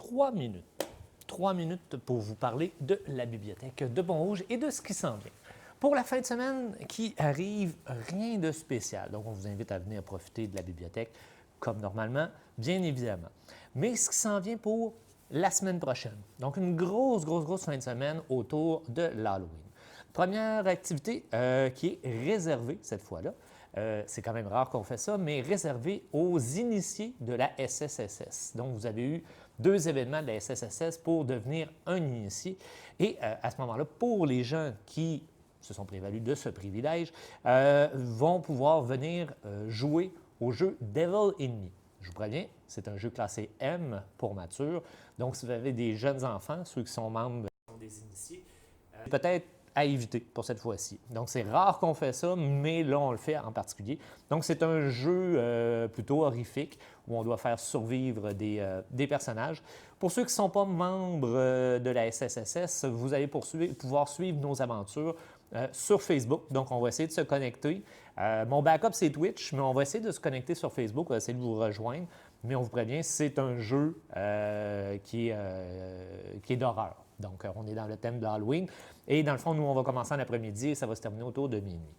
3 minutes. 3 minutes pour vous parler de la bibliothèque de Pont-Rouge et de ce qui s'en vient. Pour la fin de semaine qui arrive, rien de spécial. Donc, on vous invite à venir profiter de la bibliothèque comme normalement, bien évidemment. Mais ce qui s'en vient pour la semaine prochaine. Donc, une grosse fin de semaine autour de l'Halloween. Première activité qui est réservée cette fois-là. C'est quand même rare qu'on fait ça, mais réservée aux initiés de la SSSS. Donc, vous avez eu 2 événements de la SSSS pour devenir un initié. Et à ce moment-là, pour les gens qui se sont prévalus de ce privilège, vont pouvoir venir jouer au jeu Devil in Me. Je vous préviens, c'est un jeu classé M pour mature. Donc, si vous avez des jeunes enfants, ceux qui sont membres des initiés, peut-être à éviter pour cette fois-ci. Donc, c'est rare qu'on fait ça, mais là, on le fait en particulier. Donc, c'est un jeu plutôt horrifique où on doit faire survivre des personnages. Pour ceux qui ne sont pas membres de la SSSS, vous allez pouvoir suivre nos aventures sur Facebook. Donc, on va essayer de se connecter. Mon backup, c'est Twitch, mais on va essayer de se connecter sur Facebook. On va essayer de vous rejoindre. Mais on vous prévient, c'est un jeu qui est d'horreur. Donc, on est dans le thème de Halloween. Et dans le fond, nous, on va commencer en après-midi et ça va se terminer autour de minuit.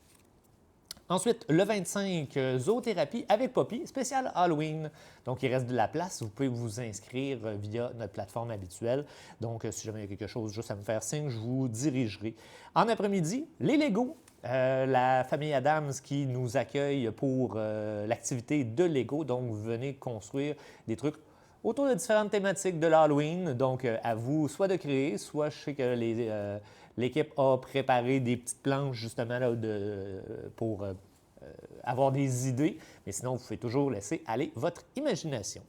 Ensuite, le 25, zoothérapie avec Poppy, spécial Halloween. Donc, il reste de la place. Vous pouvez vous inscrire via notre plateforme habituelle. Donc, si jamais il y a quelque chose, juste à me faire signe, je vous dirigerai. En après-midi, les Lego. La famille Adams qui nous accueille pour l'activité de Lego. Donc, vous venez construire des trucs autour de différentes thématiques de l'Halloween. Donc, à vous soit de créer, soit je sais que l'équipe a préparé des petites planches justement là, pour avoir des idées. Mais sinon, vous pouvez toujours laisser aller votre imagination.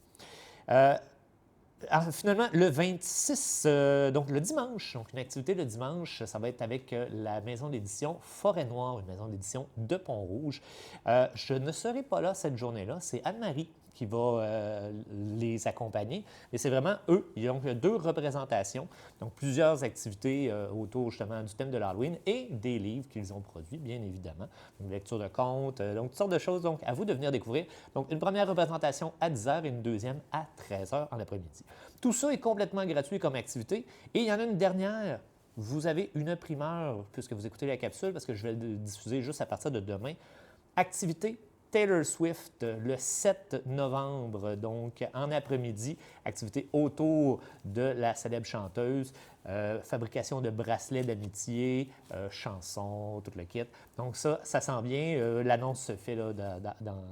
Finalement, le 26, donc le dimanche, donc une activité le dimanche, ça va être avec la maison d'édition Forêt Noire, une maison d'édition de Pont-Rouge. Je ne serai pas là cette journée-là, c'est Anne-Marie qui va les accompagner. Et c'est vraiment eux. Il y a donc 2 représentations, donc plusieurs activités autour justement du thème de l'Halloween et des livres qu'ils ont produits, bien évidemment. Donc, lecture de contes, donc toutes sortes de choses. Donc, à vous de venir découvrir. Donc, une première représentation à 10h et une deuxième à 13h en après-midi. Tout ça est complètement gratuit comme activité. Et il y en a une dernière. Vous avez une primeur, puisque vous écoutez la capsule, parce que je vais le diffuser juste à partir de demain. Activité Taylor Swift le 7 novembre, donc en après-midi, activité autour de la célèbre chanteuse, fabrication de bracelets d'amitié, chansons, tout le kit. Donc ça s'en vient. L'annonce se fait là,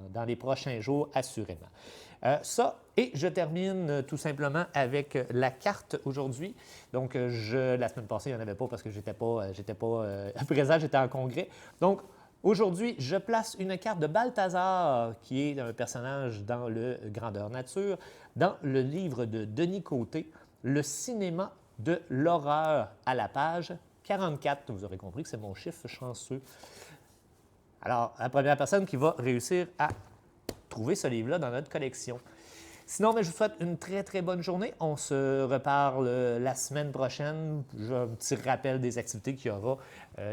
dans les prochains jours, assurément. Et je termine tout simplement avec la carte aujourd'hui. Donc, la semaine passée, il n'y en avait pas parce que je n'étais pas présent, j'étais en congrès. Donc, aujourd'hui, je place une carte de Balthazar, qui est un personnage dans le Grandeur Nature, dans le livre de Denis Côté, Le cinéma de l'horreur, à la page 44. Vous aurez compris que c'est mon chiffre chanceux. Alors, la première personne qui va réussir à trouver ce livre-là dans notre collection. Sinon, je vous souhaite une très bonne journée. On se reparle la semaine prochaine. J'ai un petit rappel des activités qu'il y aura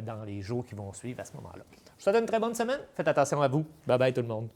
dans les jours qui vont suivre à ce moment-là. Je vous souhaite une très bonne semaine. Faites attention à vous. Bye bye tout le monde.